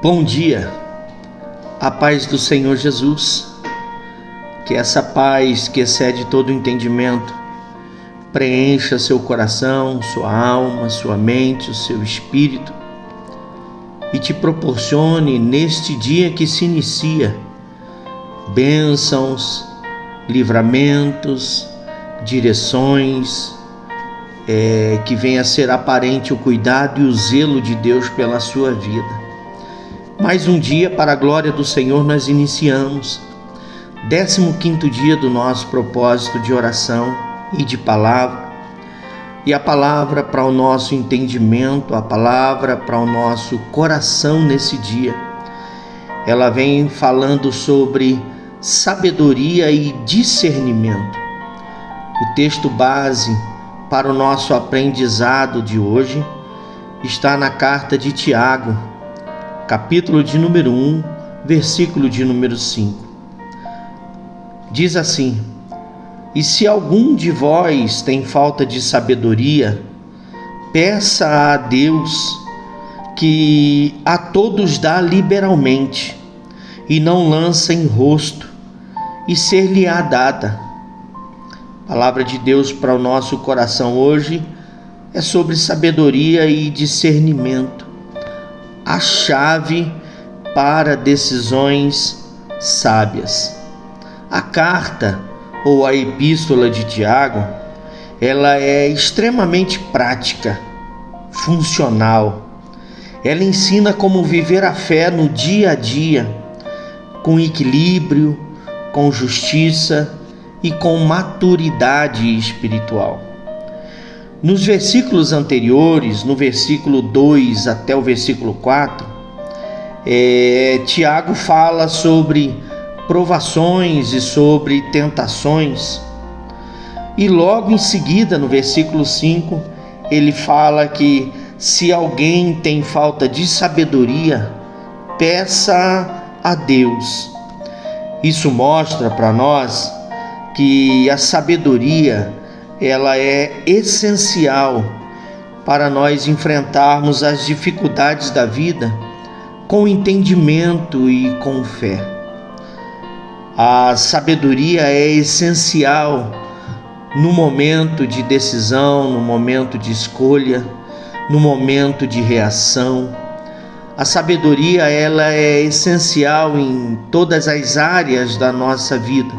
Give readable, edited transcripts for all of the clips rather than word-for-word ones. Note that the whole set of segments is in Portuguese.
Bom dia, a paz do Senhor Jesus, que essa paz que excede todo entendimento preencha seu coração, sua alma, sua mente, o seu espírito e te proporcione neste dia que se inicia bênçãos, livramentos, direções, que venha a ser aparente o cuidado e o zelo de Deus pela sua vida. Mais um dia para a glória do Senhor nós iniciamos, 15º dia do nosso propósito de oração e de palavra, e a palavra para o nosso entendimento, a palavra para o nosso coração nesse dia, ela vem falando sobre sabedoria e discernimento. O texto base para o nosso aprendizado de hoje está na carta de Tiago, capítulo de número 1, versículo de número 5. Diz assim: E se algum de vós tem falta de sabedoria, peça a Deus, que a todos dá liberalmente, e não lança em rosto, e ser-lhe-á dada. A palavra de Deus para o nosso coração hoje é sobre sabedoria e discernimento, a chave para decisões sábias. A carta ou a epístola de Tiago, ela é extremamente prática, funcional. Ela ensina como viver a fé no dia a dia, com equilíbrio, com justiça e com maturidade espiritual. Nos versículos anteriores, no versículo 2 até o versículo 4, Tiago fala sobre provações e sobre tentações. E logo em seguida, no versículo 5, ele fala que se alguém tem falta de sabedoria, peça a Deus. Isso mostra para nós que a sabedoria ela é essencial para nós enfrentarmos as dificuldades da vida com entendimento e com fé. A sabedoria é essencial no momento de decisão, no momento de escolha, no momento de reação. A sabedoria ela é essencial em todas as áreas da nossa vida.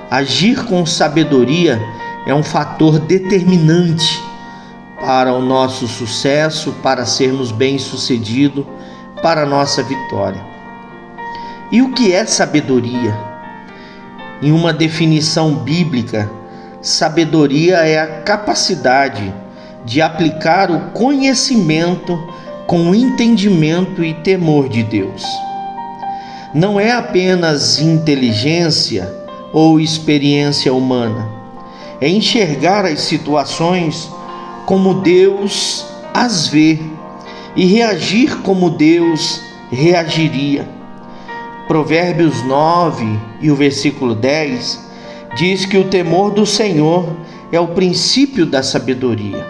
Agir com sabedoria é um fator determinante para o nosso sucesso, para sermos bem-sucedidos, para a nossa vitória. E o que é sabedoria? Em uma definição bíblica, sabedoria é a capacidade de aplicar o conhecimento com entendimento e temor de Deus. Não é apenas inteligência ou experiência humana. É enxergar as situações como Deus as vê e reagir como Deus reagiria. Provérbios 9 e o versículo 10 diz que o temor do Senhor é o princípio da sabedoria.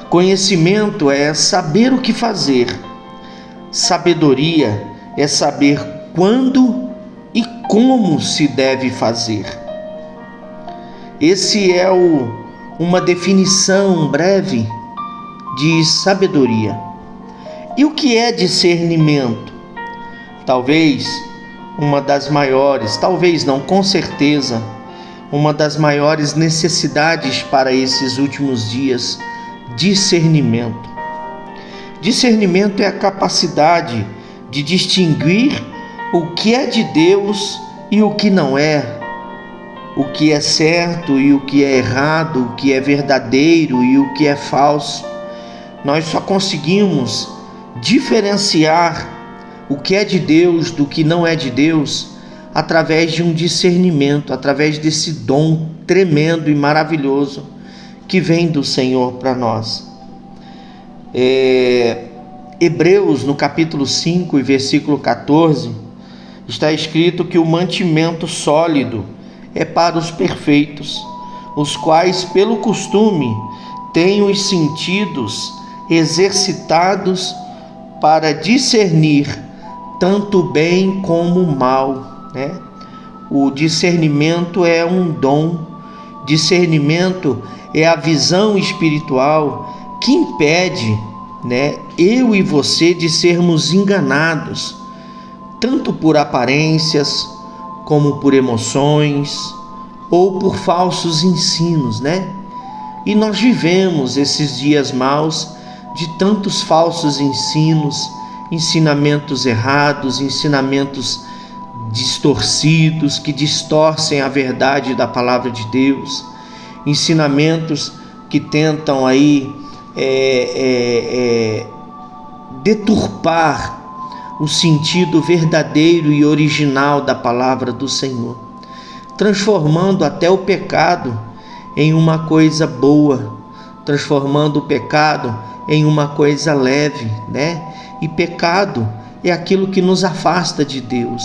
Conhecimento é saber o que fazer. Sabedoria é saber quando e como se deve fazer. Esse é uma definição breve de sabedoria. E o que é discernimento? Talvez uma das maiores, talvez não, com certeza, uma das maiores necessidades para esses últimos dias, discernimento. Discernimento é a capacidade de distinguir o que é de Deus e o que não é, o que é certo e o que é errado, o que é verdadeiro e o que é falso. Nós só conseguimos diferenciar o que é de Deus do que não é de Deus através de um discernimento, através desse dom tremendo e maravilhoso que vem do Senhor para nós. Hebreus, no capítulo 5 e versículo 14, está escrito que o mantimento sólido é para os perfeitos, os quais, pelo costume, têm os sentidos exercitados para discernir tanto o bem como o mal, né? O discernimento é um dom. Discernimento é a visão espiritual que impede, né, eu e você de sermos enganados, tanto por aparências, como por emoções, ou por falsos ensinos, né? E nós vivemos esses dias maus de tantos falsos ensinos, ensinamentos errados, ensinamentos distorcidos, que distorcem a verdade da palavra de Deus, ensinamentos que tentam aí deturpar o sentido verdadeiro e original da palavra do Senhor, transformando até o pecado em uma coisa boa, transformando o pecado em uma coisa leve, né? E pecado é aquilo que nos afasta de Deus.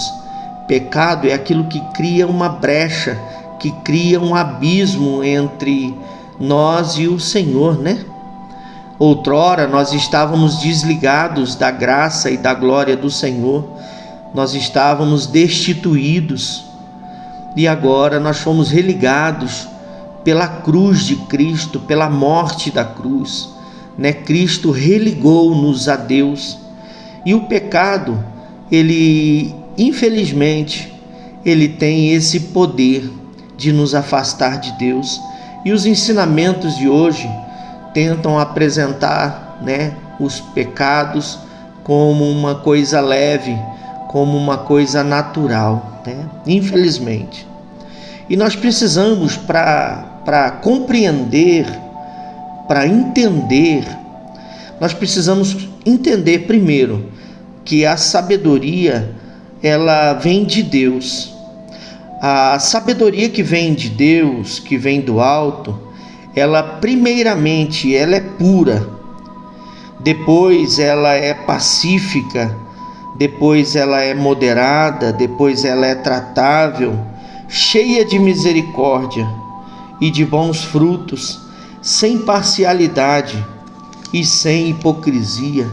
Pecado é aquilo que cria uma brecha, que cria um abismo entre nós e o Senhor, né? Outrora nós estávamos desligados da graça e da glória do Senhor, nós estávamos destituídos, e agora nós fomos religados pela cruz de Cristo, pela morte da cruz, né? Cristo religou-nos a Deus. E o pecado, infelizmente, ele tem esse poder de nos afastar de Deus. E os ensinamentos de hoje tentam apresentar, né, os pecados como uma coisa leve, como uma coisa natural, né? Infelizmente. E nós precisamos, para compreender, para entender, nós precisamos entender primeiro que a sabedoria, ela vem de Deus. A sabedoria que vem de Deus, que vem do alto, ela primeiramente ela é pura, depois ela é pacífica, depois ela é moderada, depois ela é tratável, cheia de misericórdia e de bons frutos, sem parcialidade e sem hipocrisia.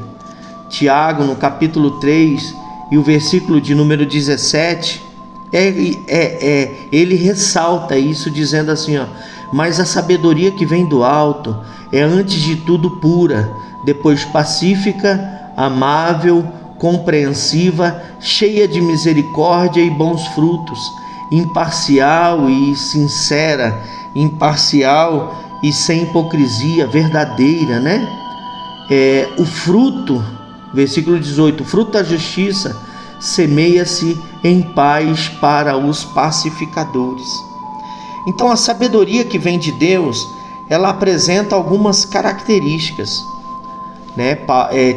Tiago, no capítulo 3 e o versículo de número 17, ele ressalta isso dizendo assim, mas a sabedoria que vem do alto é antes de tudo pura, depois pacífica, amável, compreensiva, cheia de misericórdia e bons frutos, imparcial e sincera, imparcial e sem hipocrisia, verdadeira, né? O fruto, versículo 18, o fruto da justiça semeia-se em paz para os pacificadores. Então a sabedoria que vem de Deus, ela apresenta algumas características, né?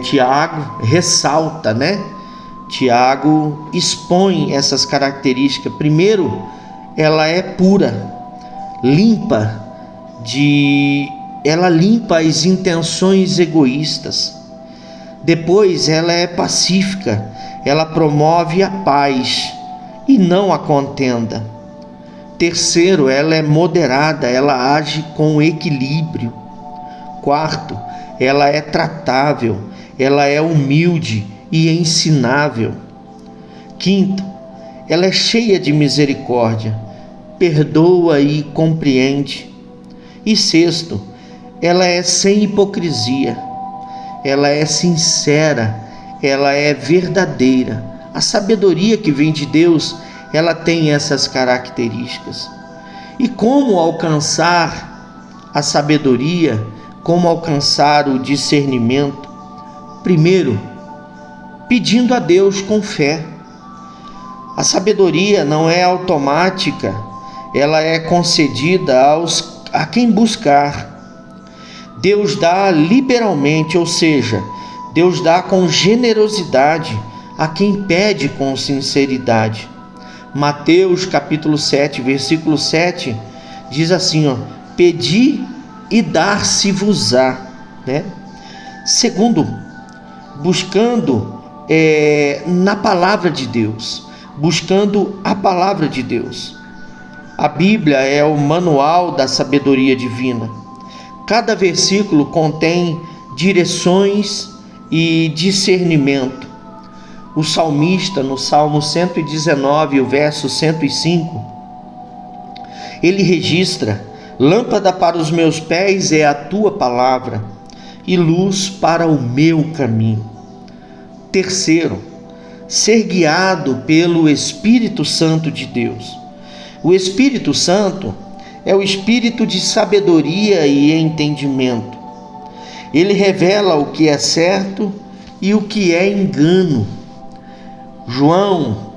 Tiago ressalta, né? Tiago expõe essas características. Primeiro, ela é pura, ela limpa as intenções egoístas. Depois, ela é pacífica, ela promove a paz e não a contenda. Terceiro, ela é moderada, ela age com equilíbrio. Quarto, ela é tratável, ela é humilde e ensinável. Quinto, ela é cheia de misericórdia, perdoa e compreende. E sexto, ela é sem hipocrisia, ela é sincera, ela é verdadeira. A sabedoria que vem de Deus, ela tem essas características. E como alcançar a sabedoria, como alcançar o discernimento? Primeiro, pedindo a Deus com fé. A sabedoria não é automática, ela é concedida a quem buscar. Deus dá liberalmente, ou seja, Deus dá com generosidade a quem pede com sinceridade. Mateus capítulo 7, versículo 7, diz assim, pedi e dar-se-vos-á, né? Segundo, buscando na palavra de Deus, buscando a palavra de Deus. A Bíblia é o manual da sabedoria divina. Cada versículo contém direções e discernimento. O salmista, no Salmo 119, o verso 105, ele registra: lâmpada para os meus pés é a tua palavra e luz para o meu caminho. Terceiro, ser guiado pelo Espírito Santo de Deus. O Espírito Santo é o espírito de sabedoria e entendimento. Ele revela o que é certo e o que é engano. João,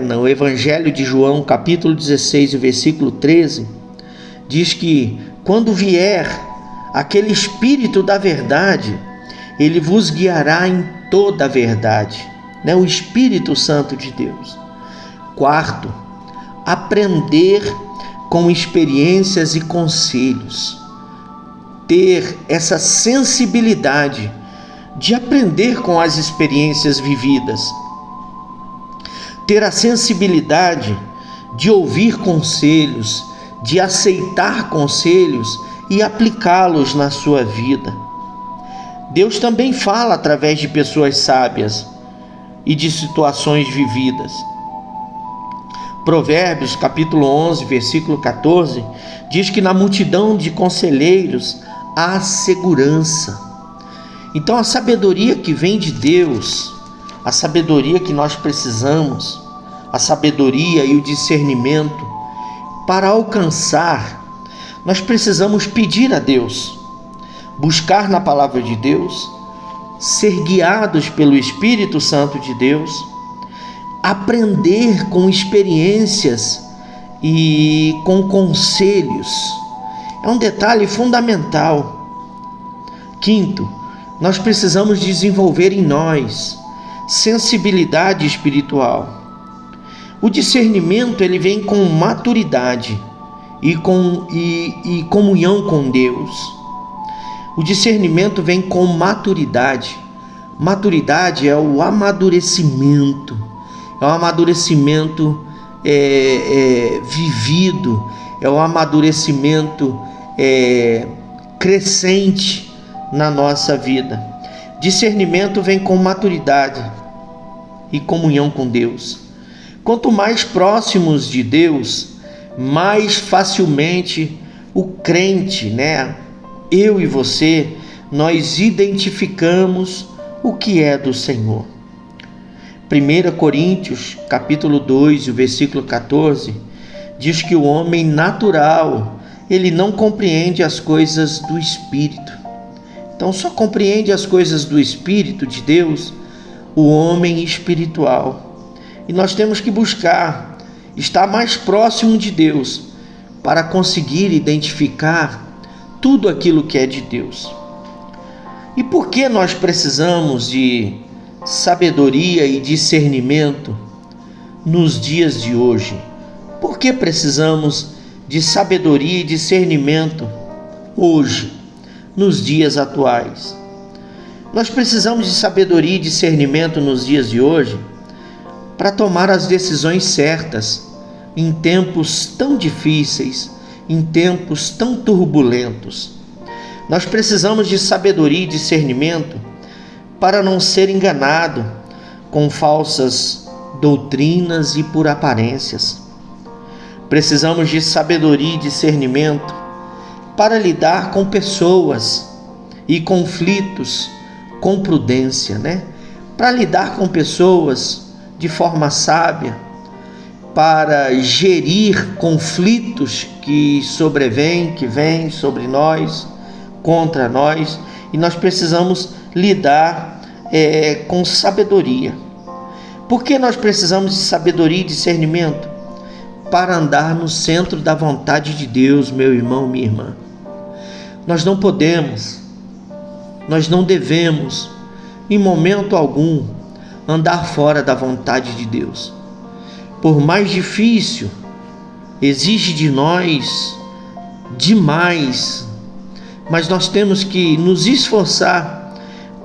no Evangelho de João, capítulo 16, versículo 13, diz que quando vier aquele Espírito da verdade, ele vos guiará em toda a verdade. O Espírito Santo de Deus. Quarto, aprender com experiências e conselhos. Ter essa sensibilidade de aprender com as experiências vividas. Ter a sensibilidade de ouvir conselhos, de aceitar conselhos e aplicá-los na sua vida. Deus também fala através de pessoas sábias e de situações vividas. Provérbios, capítulo 11, versículo 14, diz que na multidão de conselheiros há segurança. Então a sabedoria que vem de Deus, a sabedoria que nós precisamos, a sabedoria e o discernimento, para alcançar, nós precisamos pedir a Deus, buscar na palavra de Deus, ser guiados pelo Espírito Santo de Deus, aprender com experiências e com conselhos. É um detalhe fundamental. Quinto, nós precisamos desenvolver em nós sensibilidade espiritual. O discernimento ele vem com maturidade e comunhão com Deus. O discernimento vem com maturidade. Maturidade é o amadurecimento. É o amadurecimento vivido. É o amadurecimento crescente na nossa vida. Discernimento vem com maturidade e comunhão com Deus. Quanto mais próximos de Deus, mais facilmente o crente, eu e você, nós identificamos o que é do Senhor. 1 Coríntios, capítulo 2, o versículo 14, diz que o homem natural, ele não compreende as coisas do Espírito. Então, só compreende as coisas do Espírito de Deus o homem espiritual. E nós temos que buscar estar mais próximo de Deus para conseguir identificar tudo aquilo que é de Deus. E por que nós precisamos de sabedoria e discernimento nos dias de hoje? Por que precisamos de sabedoria e discernimento hoje, nos dias atuais? Nós precisamos de sabedoria e discernimento nos dias de hoje para tomar as decisões certas em tempos tão difíceis, em tempos tão turbulentos. Nós precisamos de sabedoria e discernimento para não ser enganado com falsas doutrinas e por aparências. Precisamos de sabedoria e discernimento para lidar com pessoas e conflitos com prudência, Para lidar com pessoas de forma sábia, para gerir conflitos que sobrevêm, que vêm sobre nós, contra nós, e nós precisamos lidar com sabedoria. Por que nós precisamos de sabedoria e discernimento? Para andar no centro da vontade de Deus, meu irmão, minha irmã. Nós não podemos, nós não devemos, em momento algum, andar fora da vontade de Deus. Por mais difícil, exige de nós demais, mas nós temos que nos esforçar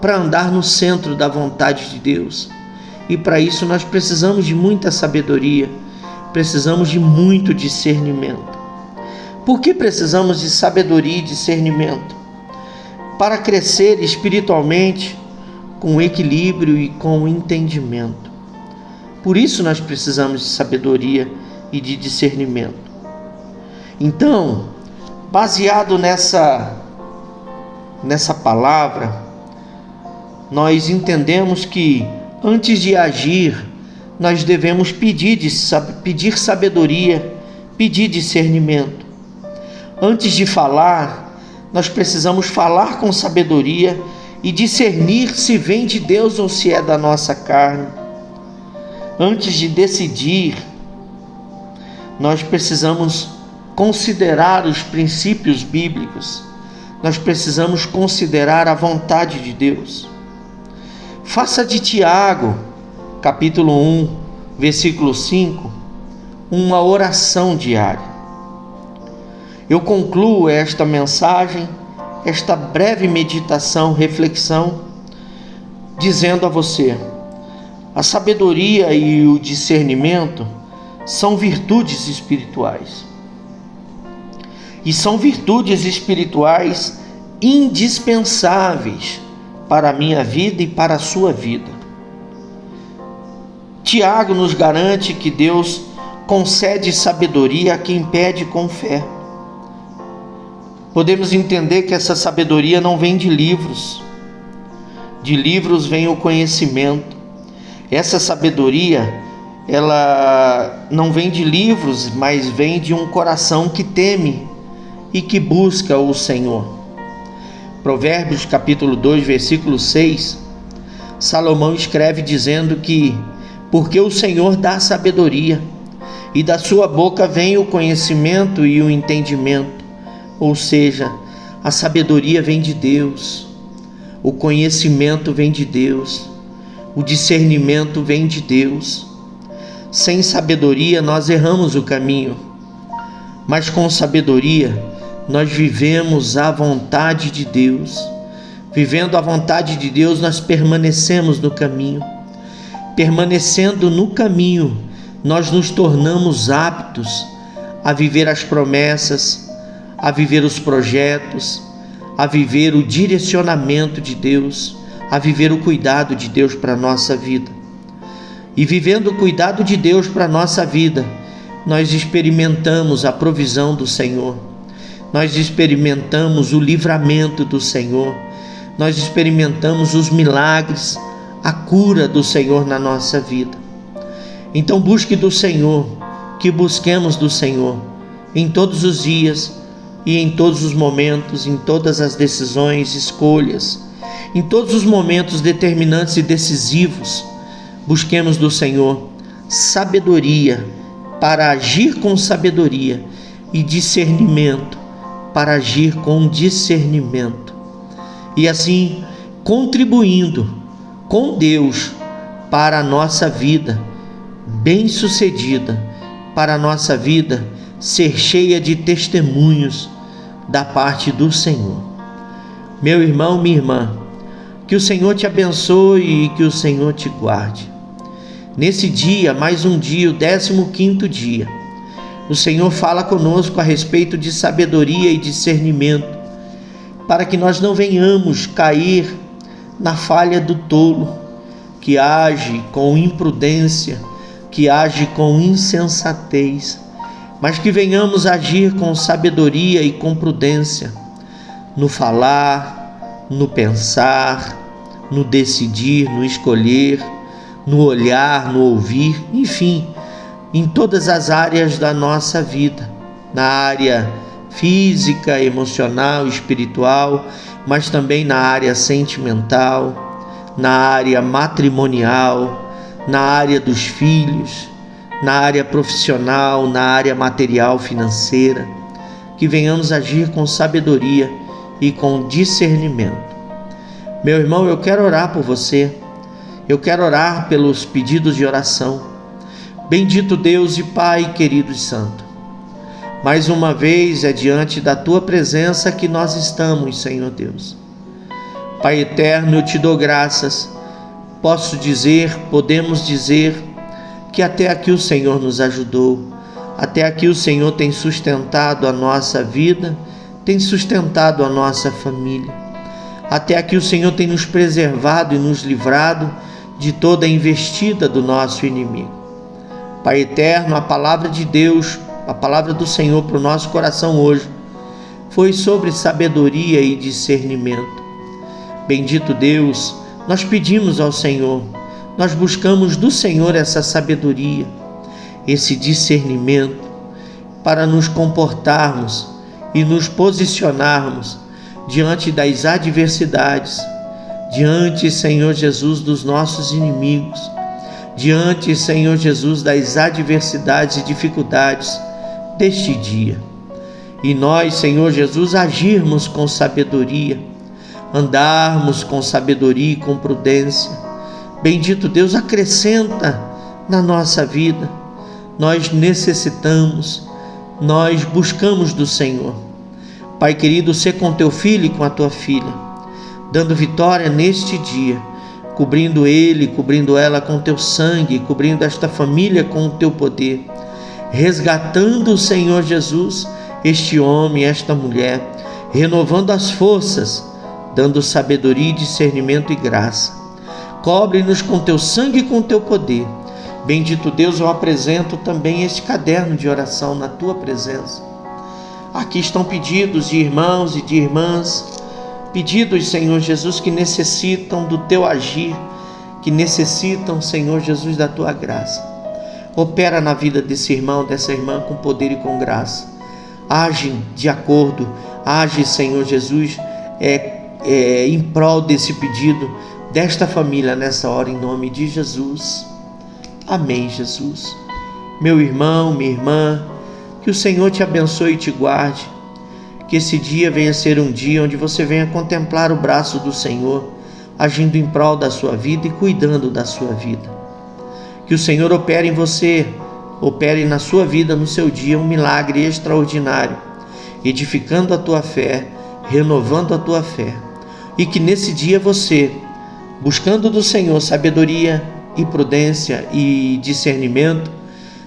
para andar no centro da vontade de Deus. E para isso nós precisamos de muita sabedoria, precisamos de muito discernimento. Por que precisamos de sabedoria e discernimento? Para crescer espiritualmente com equilíbrio e com entendimento. Por isso nós precisamos de sabedoria e de discernimento. Então, baseado nessa palavra, nós entendemos que antes de agir, nós devemos pedir sabedoria, pedir discernimento. Antes de falar, nós precisamos falar com sabedoria e discernir se vem de Deus ou se é da nossa carne. Antes de decidir, nós precisamos considerar os princípios bíblicos. Nós precisamos considerar a vontade de Deus. Faça de Tiago, capítulo 1, versículo 5, uma oração diária. Eu concluo esta mensagem, esta breve meditação, reflexão, dizendo a você: a sabedoria e o discernimento são virtudes espirituais. E são virtudes espirituais indispensáveis para a minha vida e para a sua vida. Tiago nos garante que Deus concede sabedoria a quem pede com fé. Podemos entender que essa sabedoria não vem de livros. De livros vem o conhecimento. Essa sabedoria, ela não vem de livros, mas vem de um coração que teme e que busca o Senhor. Provérbios capítulo 2, versículo 6, Salomão escreve dizendo que porque o Senhor dá sabedoria e da sua boca vem o conhecimento e o entendimento. Ou seja, a sabedoria vem de Deus, o conhecimento vem de Deus, o discernimento vem de Deus. Sem sabedoria nós erramos o caminho, mas com sabedoria nós vivemos a vontade de Deus. Vivendo a vontade de Deus, nós permanecemos no caminho. Permanecendo no caminho, nós nos tornamos aptos a viver as promessas, a viver os projetos, a viver o direcionamento de Deus, a viver o cuidado de Deus para a nossa vida. E vivendo o cuidado de Deus para a nossa vida, nós experimentamos a provisão do Senhor, nós experimentamos o livramento do Senhor, nós experimentamos os milagres, a cura do Senhor na nossa vida. Então busque do Senhor, que busquemos do Senhor em todos os dias e em todos os momentos, em todas as decisões, escolhas, em todos os momentos determinantes e decisivos. Busquemos do Senhor sabedoria para agir com sabedoria e discernimento para agir com discernimento. E assim, contribuindo com Deus para a nossa vida bem-sucedida, para a nossa vida ser cheia de testemunhos da parte do Senhor. Meu irmão, minha irmã, que o Senhor te abençoe e que o Senhor te guarde. Nesse dia, mais um dia, o 15º dia, o Senhor fala conosco a respeito de sabedoria e discernimento, para que nós não venhamos cair na falha do tolo, que age com imprudência, que age com insensatez, mas que venhamos agir com sabedoria e com prudência, no falar, no pensar, no decidir, no escolher, no olhar, no ouvir, enfim, em todas as áreas da nossa vida, na área física, emocional, espiritual, mas também na área sentimental, na área matrimonial, na área dos filhos, na área profissional, na área material, financeira, que venhamos agir com sabedoria e com discernimento. Meu irmão, eu quero orar por você, eu quero orar pelos pedidos de oração. Bendito Deus e Pai querido e santo, mais uma vez é diante da Tua presença que nós estamos, Senhor Deus. Pai eterno, eu te dou graças. Podemos dizer que até aqui o Senhor nos ajudou, até aqui o Senhor tem sustentado a nossa vida, tem sustentado a nossa família. Até aqui o Senhor tem nos preservado e nos livrado de toda a investida do nosso inimigo. Pai eterno, a palavra de Deus, a palavra do Senhor para o nosso coração hoje foi sobre sabedoria e discernimento. Bendito Deus, nós pedimos ao Senhor, nós buscamos do Senhor essa sabedoria, esse discernimento para nos comportarmos e nos posicionarmos diante das adversidades, diante, Senhor Jesus, dos nossos inimigos, diante, Senhor Jesus, das adversidades e dificuldades deste dia. E nós, Senhor Jesus, agirmos com sabedoria, andarmos com sabedoria e com prudência. Bendito Deus, acrescenta na nossa vida. Nós necessitamos, nós buscamos do Senhor. Pai querido, sê com teu filho e com a tua filha, dando vitória neste dia, cobrindo ele, cobrindo ela com teu sangue, cobrindo esta família com o teu poder, resgatando, Senhor Jesus, este homem, esta mulher, renovando as forças, dando sabedoria, discernimento e graça. Cobre-nos com teu sangue e com teu poder. Bendito Deus, eu apresento também este caderno de oração na tua presença. Aqui estão pedidos de irmãos e de irmãs, pedidos, Senhor Jesus, que necessitam do teu agir, que necessitam, Senhor Jesus, da tua graça. Opera na vida desse irmão, dessa irmã, com poder e com graça. Age de acordo, age, Senhor Jesus, em prol desse pedido, desta família nessa hora, em nome de Jesus. Amém, Jesus. Meu irmão, minha irmã, que o Senhor te abençoe e te guarde, que esse dia venha ser um dia onde você venha contemplar o braço do Senhor, agindo em prol da sua vida e cuidando da sua vida. Que o Senhor opere em você, opere na sua vida, no seu dia, um milagre extraordinário, edificando a tua fé, renovando a tua fé. E que nesse dia você, buscando do Senhor sabedoria e prudência e discernimento,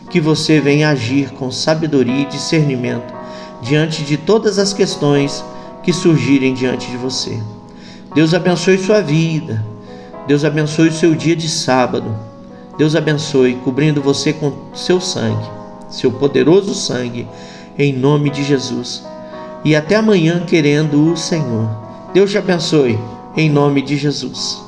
que você venha agir com sabedoria e discernimento diante de todas as questões que surgirem diante de você. Deus abençoe sua vida, Deus abençoe o seu dia de sábado, Deus abençoe, cobrindo você com seu sangue, seu poderoso sangue, em nome de Jesus. E até amanhã, querendo o Senhor. Deus te abençoe, em nome de Jesus.